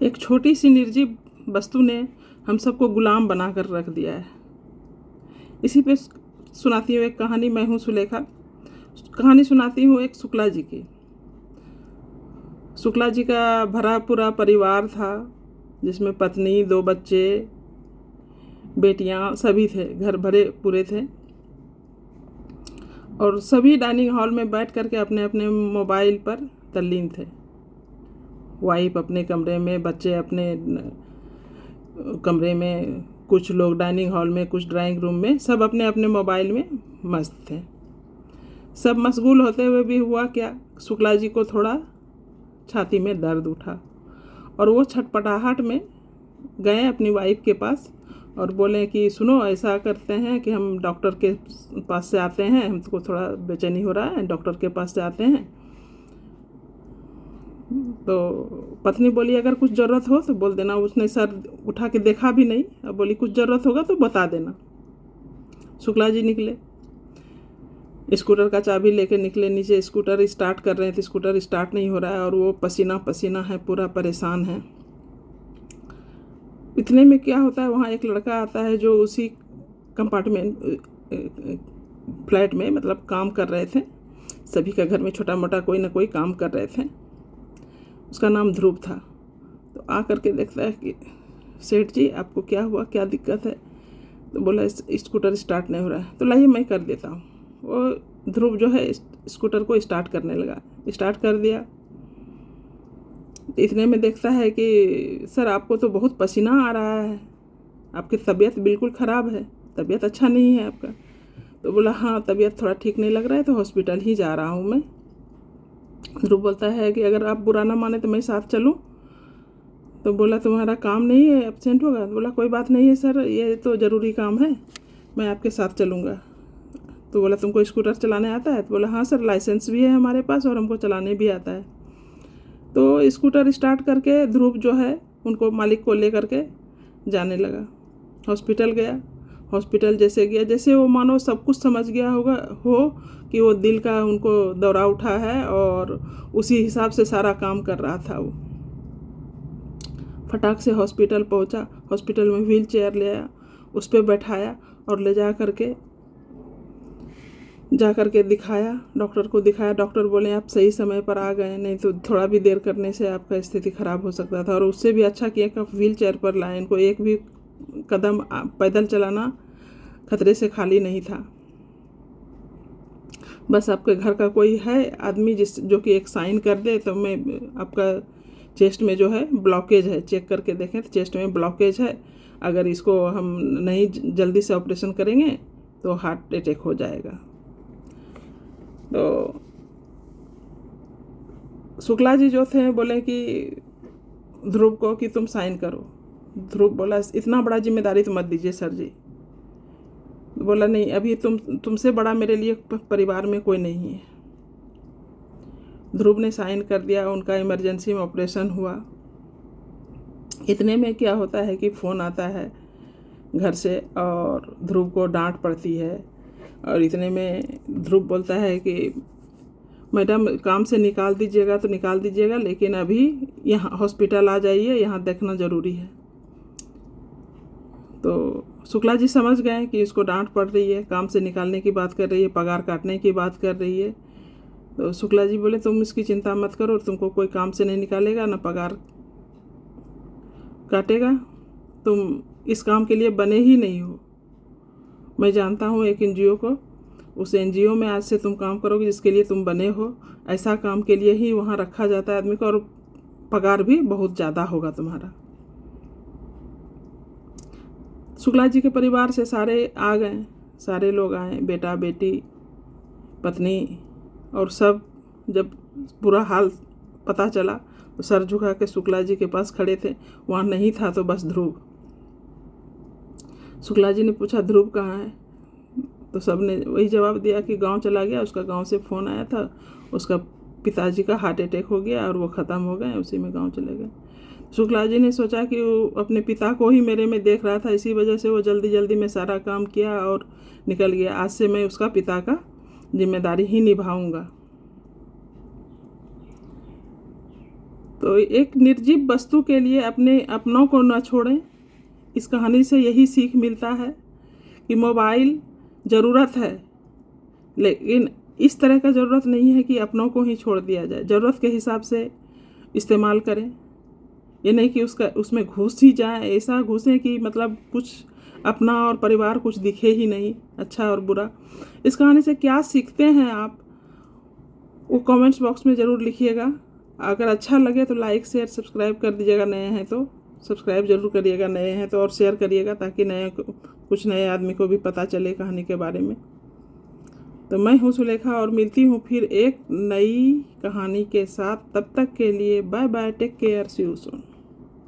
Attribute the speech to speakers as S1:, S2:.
S1: एक छोटी सी निर्जीव वस्तु ने हम सबको गुलाम बना कर रख दिया है। इसी पे सुनाती हूँ एक कहानी। मैं हूँ सुलेखा। कहानी सुनाती हूँ एक शुक्ला जी की। शुक्ला जी का भरा पूरा परिवार था, जिसमें पत्नी, 2 बच्चे, बेटियां सभी थे। घर भरे पूरे थे और सभी डाइनिंग हॉल में बैठ करके अपने अपने मोबाइल पर तल्लीन थे। वाइफ अपने कमरे में, बच्चे अपने कमरे में, कुछ लोग डाइनिंग हॉल में, कुछ ड्राइंग रूम में, सब अपने अपने मोबाइल में मस्त थे। सब मशगूल होते हुए भी हुआ क्या, शुक्ला जी को थोड़ा छाती में दर्द उठा और वो छटपटाहट में गए अपनी वाइफ के पास और बोले कि सुनो, ऐसा करते हैं कि हम डॉक्टर के पास से आते हैं, हमको थोड़ा बेचैनी हो रहा है, डॉक्टर के पास से आते हैं। तो पत्नी बोली अगर कुछ ज़रूरत हो तो बोल देना। उसने सर उठा के देखा भी नहीं और बोली कुछ ज़रूरत होगा तो बता देना। शुक्ला जी निकले, स्कूटर का चाबी लेके निकले नीचे। स्कूटर स्टार्ट कर रहे थे, स्कूटर स्टार्ट नहीं हो रहा है और वो पसीना पसीना है, पूरा परेशान है। इतने में क्या होता है, वहाँ एक लड़का आता है जो उसी कंपार्टमेंट फ्लैट में मतलब काम कर रहे थे। सभी का घर में छोटा मोटा कोई ना कोई काम कर रहे थे। उसका नाम ध्रुव था। तो आ करके देखता है कि सेठ जी आपको क्या हुआ, क्या दिक्कत है। तो बोला स्कूटर स्टार्ट नहीं हो रहा है। तो लाइए मैं कर देता हूँ। वो ध्रुव जो है स्कूटर को स्टार्ट करने लगा, स्टार्ट कर दिया। इतने में देखता है कि सर आपको तो बहुत पसीना आ रहा है, आपकी तबीयत बिल्कुल ख़राब है, तबीयत अच्छा नहीं है आपका। तो बोला हाँ, तबीयत थोड़ा ठीक नहीं लग रहा है तो हॉस्पिटल ही जा रहा हूँ मैं। ध्रुव बोलता है कि अगर आप बुरा ना माने तो मैं साथ चलूँ। तो बोला तुम्हारा काम नहीं है, एब्सेंट होगा। तो बोला कोई बात नहीं है सर, ये तो ज़रूरी काम है, मैं आपके साथ चलूँगा। तो बोला तुमको स्कूटर चलाने आता है। तो बोला हाँ सर, लाइसेंस भी है हमारे पास और हमको चलाने भी आता है। तो स्कूटर स्टार्ट करके ध्रुव जो है उनको, मालिक को ले करके जाने लगा। हॉस्पिटल गया। हॉस्पिटल जैसे गया, जैसे वो मानो सब कुछ समझ गया होगा हो कि वो दिल का उनको दौरा उठा है और उसी हिसाब से सारा काम कर रहा था। वो फटाक से हॉस्पिटल पहुंचा। हॉस्पिटल में व्हील चेयर ले आया, उस पर बैठाया और ले जा करके दिखाया, डॉक्टर को दिखाया। डॉक्टर बोले आप सही समय पर आ गए, नहीं तो थोड़ा भी देर करने से आपका स्थिति ख़राब हो सकता था। और उससे भी अच्छा किया कि आप व्हील चेयर पर लाए। इनको एक भी कदम पैदल चलाना खतरे से खाली नहीं था। बस आपके घर का कोई है आदमी जो कि एक साइन कर दे तो मैं आपका चेस्ट में जो है ब्लॉकेज है, चेक करके देखें तो चेस्ट में ब्लॉकेज है। अगर इसको हम नहीं जल्दी से ऑपरेशन करेंगे तो हार्ट अटैक हो जाएगा। तो शुक्ला जी जो थे बोले कि ध्रुव को कि तुम साइन करो। ध्रुव बोला इतना बड़ा जिम्मेदारी तो मत दीजिए सर जी। बोला नहीं, अभी तुमसे बड़ा मेरे लिए परिवार में कोई नहीं है। ध्रुव ने साइन कर दिया। उनका इमरजेंसी में ऑपरेशन हुआ। इतने में क्या होता है कि फ़ोन आता है घर से और ध्रुव को डांट पड़ती है। और इतने में ध्रुव बोलता है कि मैडम काम से निकाल दीजिएगा तो निकाल दीजिएगा, लेकिन अभी यहाँ हॉस्पिटल आ जाइए, यहाँ देखना ज़रूरी है। तो शुक्ला जी समझ गए कि इसको डांट पड़ रही है, काम से निकालने की बात कर रही है, पगार काटने की बात कर रही है। तो शुक्ला जी बोले तुम इसकी चिंता मत करो, तुमको कोई काम से नहीं निकालेगा, ना पगार काटेगा, तुम इस काम के लिए बने ही नहीं हो। मैं जानता हूँ एक एनजीओ को, उस एनजीओ में आज से तुम काम करोगे जिसके लिए तुम बने हो। ऐसा काम के लिए ही वहाँ रखा जाता है आदमी को, और पगार भी बहुत ज़्यादा होगा तुम्हारा। शुक्ला जी के परिवार से सारे आ गए, सारे लोग आए, बेटा बेटी पत्नी और सब। जब पूरा हाल पता चला तो सर झुका के शुक्ला जी के पास खड़े थे। वहाँ नहीं था तो बस ध्रुव। शुक्ला जी ने पूछा ध्रुव कहाँ है। तो सब ने वही जवाब दिया कि गांव चला गया, उसका गांव से फ़ोन आया था, उसका पिताजी का हार्ट अटैक हो गया और वो ख़त्म हो गए, उसी में गांव चले गए। शुक्ला जी ने सोचा कि वो अपने पिता को ही मेरे में देख रहा था, इसी वजह से वो जल्दी जल्दी में सारा काम किया और निकल गया। आज से मैं उसका पिता का जिम्मेदारी ही निभाऊंगा। तो एक निर्जीव वस्तु के लिए अपने अपनों को न छोड़ें। इस कहानी से यही सीख मिलता है कि मोबाइल ज़रूरत है, लेकिन इस तरह का ज़रूरत नहीं है कि अपनों को ही छोड़ दिया जाए। ज़रूरत के हिसाब से इस्तेमाल करें, ये नहीं कि उसमें घुस ही जाए, ऐसा घुसें कि मतलब कुछ अपना और परिवार कुछ दिखे ही नहीं, अच्छा और बुरा। इस कहानी से क्या सीखते हैं आप, वो कमेंट्स बॉक्स में ज़रूर लिखिएगा। अगर अच्छा लगे तो लाइक शेयर सब्सक्राइब कर दीजिएगा, नए हैं तो सब्सक्राइब ज़रूर करिएगा, नए हैं तो और शेयर करिएगा, ताकि कुछ नए आदमी को भी पता चले कहानी के बारे में। तो मैं हूँ सुलेखा और मिलती हूँ फिर एक नई कहानी के साथ। तब तक के लिए bye bye, take care, see you soon.